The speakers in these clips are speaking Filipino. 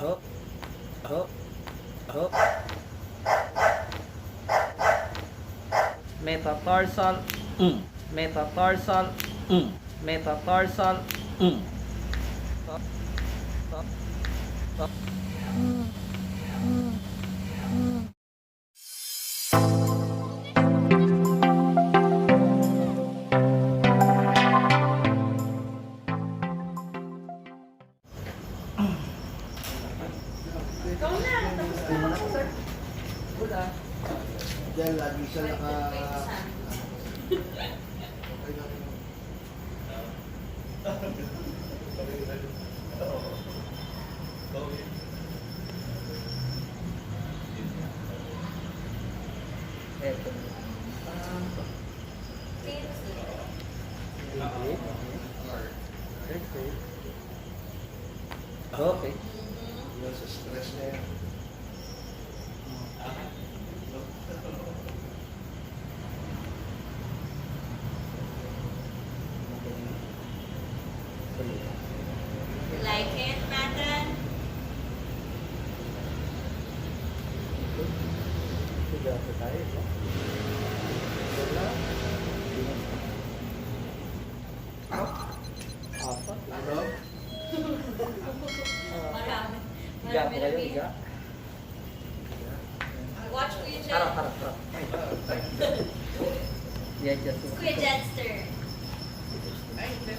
Up, up, up. Metatarsal, metatarsal, metatarsal, top, top, top. Ikaw na, tapos na ako. Wala. Diyan lagi siya naka... Eto. Okay. Yun sa stress na yan. You like it, Nathan? Sigurado tayo, no? Wala. Apat. Ano? Marami. Higa po Marami kayo, na higa. Watch Kuya Harap, Jet. harap, harap. Yeah, just Kuya Jetster. Ay, hindi.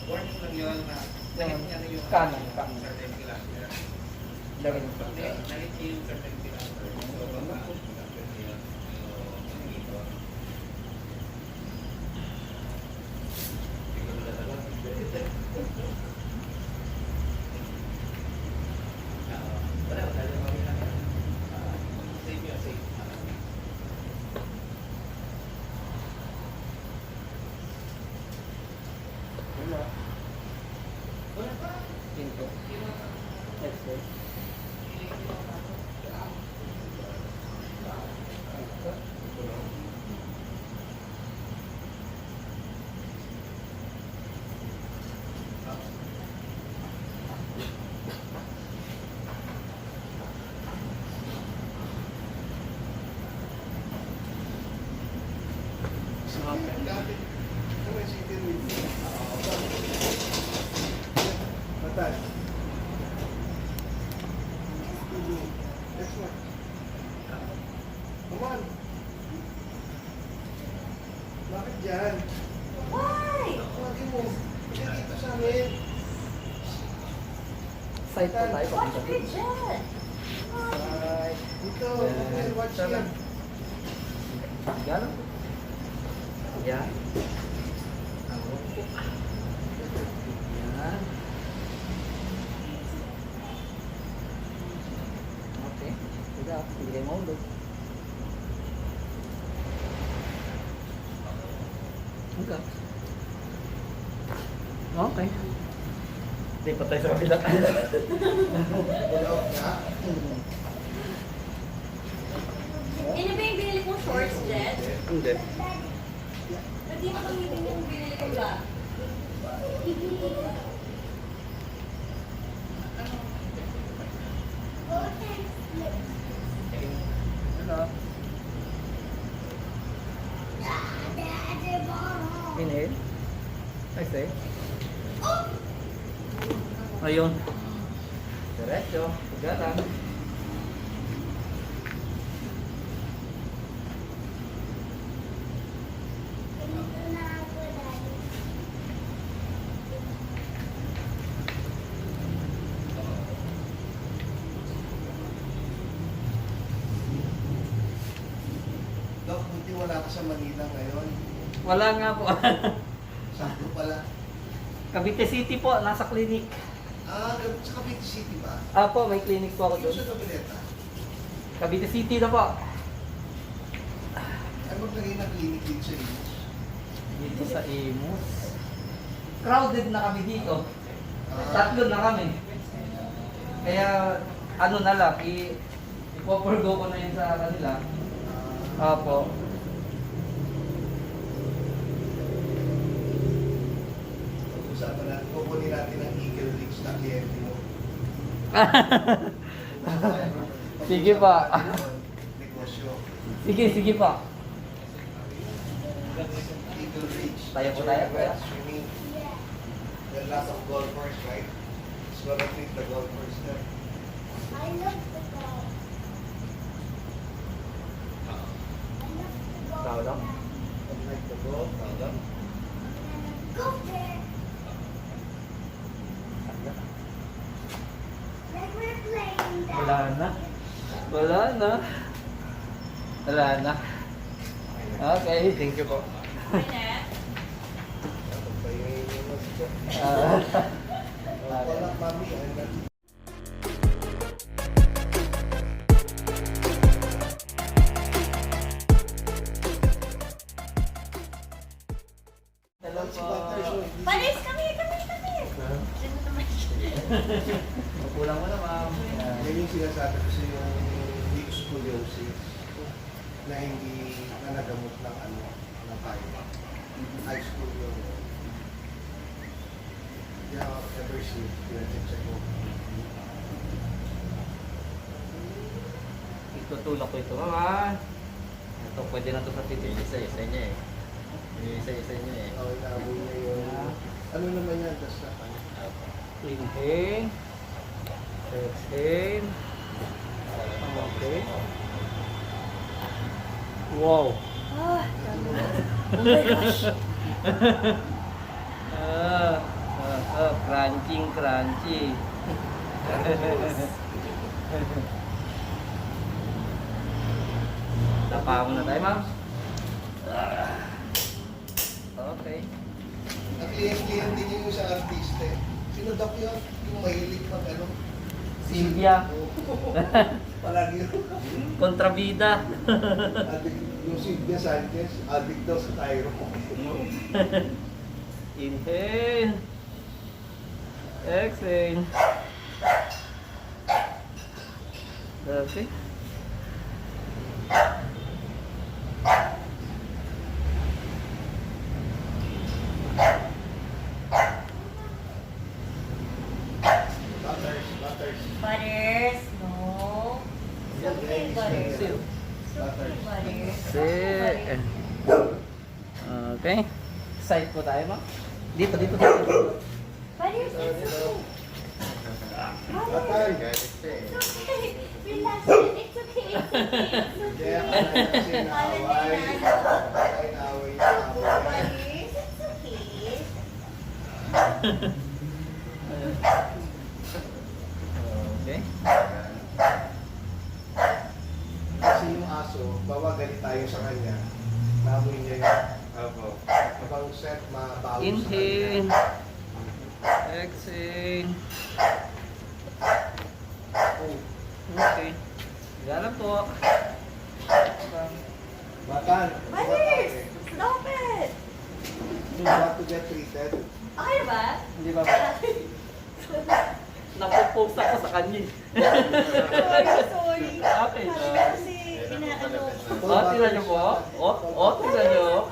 Warning lang yun na Yung niya na yung kanan, kanan. certain kilometer. Lagay mo pa. Hindi, nalit niya yung certain kilometer. So, baka kilometer yun. So, dito. Siguro na lang. Wala, wala na kami na. Save yun, save. Wala. Pinto. Exit. Dati, kung may city with Matan. Next one. Come on. Bakit dyan? Why? Lagi mo. Kasi dito sa amin. Side po tayo. Watch papunta Kuya dito. Jet. Right. Dito. Yan. Watch Tara. yan. Higa lang. Yan. Yan. Okay. Higa. Bigay mo ulo. Higa. Okay. Hindi pa tayo sa kabila. Bulog ka. Yan ba yung binili kong shorts, Jet? Hindi. Hindi mo gamitin yung binili ko ba? Hello. Inhale. Exhale. Ayun. Diretso. Higa lang. Dok, buti wala ka sa Manila ngayon. Wala nga po. Sakto pala. Cavite City po, nasa clinic. Sa Cavite City ba? Apo, may clinic po ako Yung doon. sa Gabileta. Cavite City na po. Ay, maglagay ng clinic dito sa Imus. Dito sa Imus. Crowded na kami dito. Ah. Tatlo na kami. Kaya ano na lang, ipoforgo ko na yun sa kanila. Apo. Pag-usapan natin, kukunin natin ang Eagle Rings na kliyente mo. Sige pa. Negosyo. Sige pa. Eagle Ridge. Tayo po tayo, kuya. Swimming. There are lots of golfers, right? It's gonna treat the golfers there. I love the dog. Tao lang. Like the golf. Go there. Like we're playing that. Wala na. Okay, thank you po. Wala, mami. Hello Si po. Butters, oh, Paris, come here. Kulang mo na, ma'am. Yan yung sinasabi ko sa yung weak scoliosis na hindi na nagamot ng ng kaya. High school yun. Kaya ever since, pinacheck ko. Itutulak ko ito, ma'am. Ito, pwede na ito sa titin. Isa-isa niya eh. Isa-isa niya eh. Inamoy niya yung... Ano naman yan? Basta Inhale. Exhale. Okay. Wow. Oh my gosh. Crunchy. Tapaw na tayo, ma'am. Okay. ang kliyente niyo yung sa artiste. Sino doc yun? Yung mahilig mag Silvia. Palagi yun. Kontra VIDA. Yung Silvia Sanchez, addict daw sa CHIRO. Inhale. Exhale. Okay. Butters. Butters, no. It's okay, Butters. It's okay, Butters. Sit. Okay. Side po tayo, ma'am. Dito. Butters, it's okay. Butters. It's okay. Relax. It's okay. Kaya kasi naaway. Naaway. Butters, it's okay. Okay. Kasi yung aso, bawa galit tayo sa kanya. Naamoy niya yun. Opo. Kapag set, mabawi sa Inhale. kanya. Exhale. Oh, Okay. Gala po. Batan. Butters, stop it. You want to get treated? Okay ba? Hindi ba? Napopost ako sa kanya. Sorry. Okay. Kasi inaano. Oh, tira niyo po. Oh, tira niyo.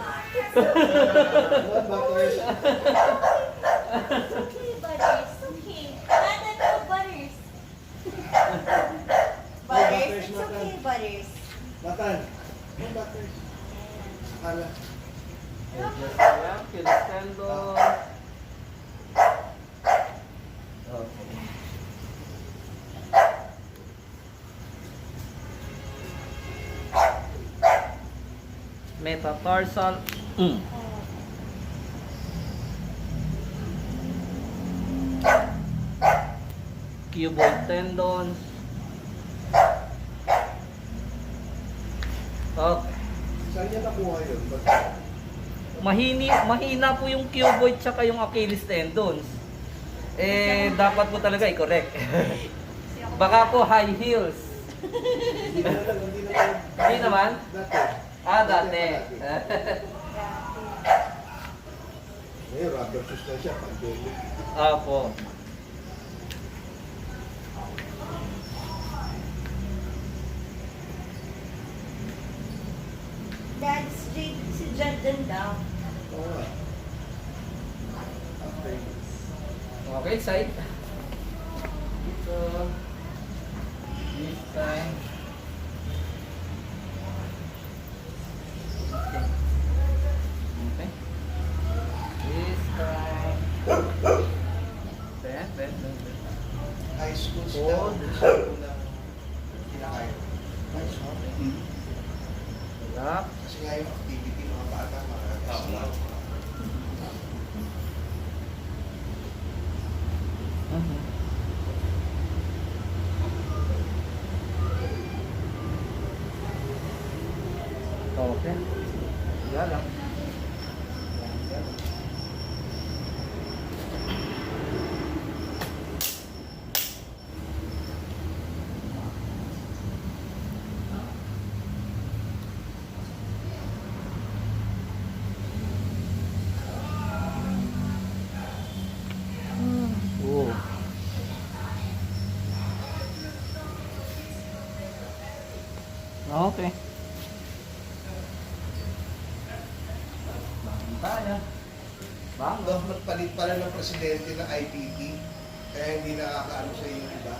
One Butters. It's okay, Butters. It's okay. Ano, Butters? Butters, it's okay, Butters. Batan. One Butters. Akala. Ayan, pilistendo. Okay. Metatarsal. Cuboid tendons. Okay. Saan niya nakuha yun? Ba't- Mahina po yung cuboid tsaka yung Achilles tendons. Dapat po talaga i-correct. Baka po high heels. Hindi naman. Hindi naman? Dati. Dati. Ngayon, rubber shoes na siya. Pandemic. Apo. Dad, straight si Jad din daw. Oo nga. After. Okay, side. Dito. high school Oh. sila, gusto ko ng kinakain. Wala. Kasi nga yung activity, mga bata, mga Okay. Yan lang. Oh. Okay. Bangon tayo. Bangon. Doon nagpalit pala ng presidente ng IPP, kaya hindi nakakaano sa yung iba.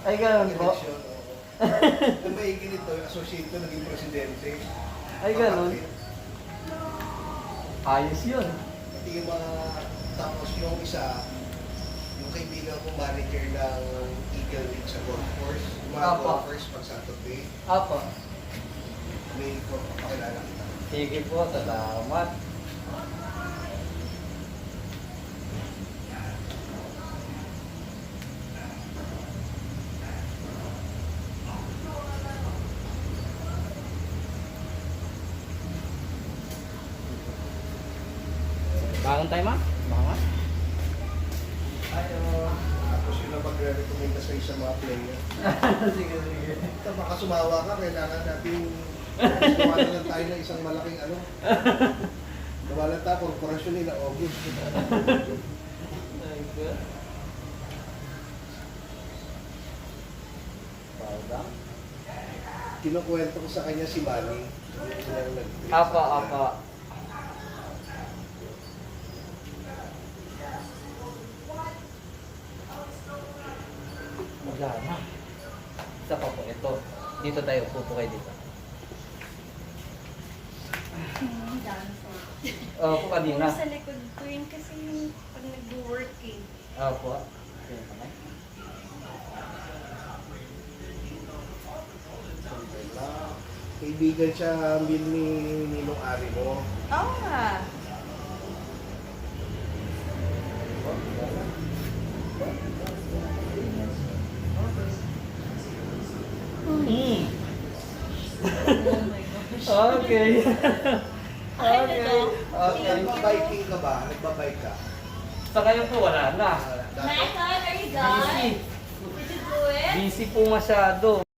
Ay, ganun po. Eleksyon, oo. Kung may ganito, yung associate ko naging presidente. Ay, ganun. Kapatid. Ayos yun. Pati yung mga, tapos yung isa, yung kaibigan ko manager ng Eagle League sa golf course, yung mga Apa. golfers pag Saturday, Apo. may ko pakilala kita. Sige po, salamat. Bangon tayo, ma? Bangon. Ayo. Tapos yun ang magre-recommend sa isang mga player. Sige, sige. Ito, baka sumawa ka, kailangan natin gawa na lang tayo ng isang malaking ano. Gawa lang tayo, korporasyon nila, August. Ay, God. Bawda. Kinukwento ko sa kanya si Manny. Apa, apa. Wala na. Isa pa po, ito. Dito tayo, upo kayo dito. Opo, kanina. Sa likod ko yun kasi yung pag nag-work eh. Opo. Ayan pa kayo. Kaibigan siya Mil ni Ninong Ari mo. Oo nga. Mm. Oh my gosh. Okay. Okay. Okay. Nagbabiking ka ba? Nagbabike ka? Sa kayo po, wala na. Dati. Michael, are you done? Busy. Did you do it? Busy po masyado.